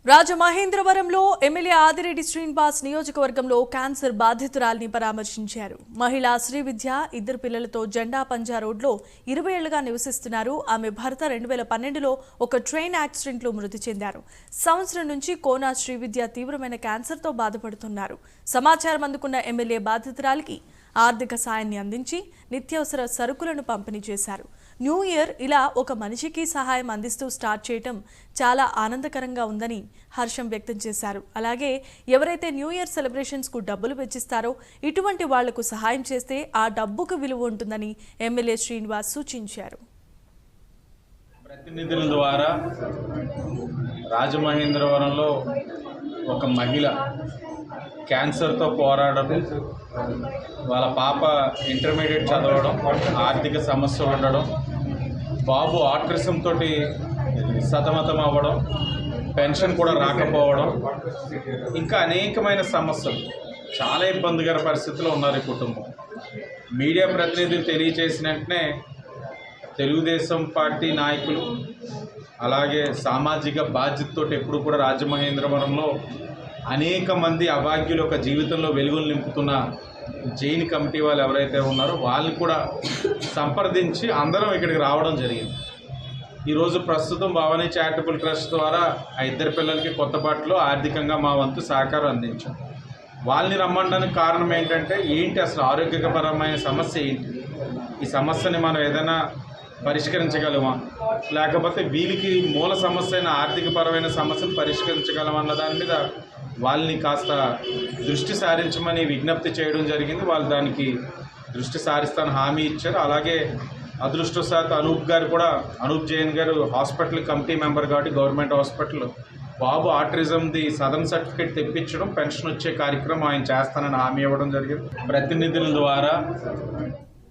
రాజమహేంద్రవరంలో ఎమ్మెల్యే ఆదిరెడ్డి శ్రీనివాస్ నియోజకవర్గంలో క్యాన్సర్ బాధితురాలిని పరామర్శించారు. మహిళా శ్రీవిద్య ఇద్దరు పిల్లలతో జెండా పంజా రోడ్లో 20 ఏళ్లుగా నివసిస్తున్నారు. ఆమె భర్త 2012లో ఒక ట్రైన్ యాక్సిడెంట్లో మృతి చెందారు. సంవత్సరం నుంచి కోనా శ్రీవిద్య తీవ్రమైన క్యాన్సర్తో బాధపడుతున్నారు. సమాచారం అందుకున్న ఎమ్మెల్యే బాధితురాలికి ఆర్థిక సాయాన్ని అందించి నిత్యావసర సరుకులను పంపిణీ చేశారు. న్యూ ఇయర్ ఇలా ఒక మనిషికి సహాయం అందిస్తూ స్టార్ట్ చేయటం చాలా ఆనందకరంగా ఉందని హర్షం వ్యక్తం చేశారు. అలాగే ఎవరైతే న్యూ ఇయర్ సెలబ్రేషన్స్కు డబ్బులు వెచ్చిస్తారో ఇటువంటి వాళ్లకు సహాయం చేస్తే ఆ డబ్బుకు విలువ ఉంటుందని ఎమ్మెల్యే శ్రీనివాస్ సూచించారు. ప్రతినిధుల ద్వారా రాజమహేంద్రవరంలో ఒక మహిళ క్యాన్సర్తో పోరాడడం, వాళ్ళ పాప ఇంటర్మీడియట్ చదవడం, ఆర్థిక సమస్య ఉండడం, బాబు ఆటిజం తోటి సతమతం అవ్వడం, పెన్షన్ కూడా రాకపోవడం, ఇంకా అనేకమైన సమస్యలు, చాలా ఇబ్బందికర పరిస్థితిలో ఉన్నారు ఈ కుటుంబం. మీడియా ప్రతినిధులు తెలియజేసిన వెంటనే తెలుగుదేశం పార్టీ నాయకులు అలాగే సామాజిక బాధ్యతతో ఎప్పుడు కూడా రాజమహేంద్రవరంలో అనేక మంది అభాగ్యులు ఒక జీవితంలో వెలుగులు నింపుతున్న జైన్ కమిటీ వాళ్ళు ఎవరైతే ఉన్నారో వాళ్ళు కూడా సంప్రదించి అందరం ఇక్కడికి రావడం జరిగింది. ఈరోజు ప్రస్తుతం భవానీ చారిటబుల్ ట్రస్ట్ ద్వారా ఆ ఇద్దరు పిల్లలకి కొత్త బట్టలు ఆర్థికంగా మా వంతు సహకారం అందించాం. వాళ్ళని రమ్మడానికి కారణం ఏంటి అసలు ఆరోగ్యపరమైన సమస్య ఏంటి, ఈ సమస్యని మనం ఏదైనా పరిష్కరించగలమా, లేకపోతే వీళ్ళకి మూల సమస్య అయిన ఆర్థికపరమైన సమస్యను పరిష్కరించగలమా అన్న దాని మీద వాళ్ళని కాస్త దృష్టి సారించమని విజ్ఞప్తి చేయడం జరిగింది. వాళ్ళు దానికి దృష్టి సారిస్తాను హామీ ఇచ్చారు. అలాగే అదృష్టవశాత్తు అనూప్ జైన్ గారు హాస్పిటల్ కమిటీ మెంబర్ కాబట్టి గవర్నమెంట్ హాస్పిటల్ బాబు ఆటిజంది సదరన్ సర్టిఫికేట్ తెప్పించడం, పెన్షన్ వచ్చే కార్యక్రమం ఆయన చేస్తానని హామీ ఇవ్వడం జరిగింది. ప్రతినిధుల ద్వారా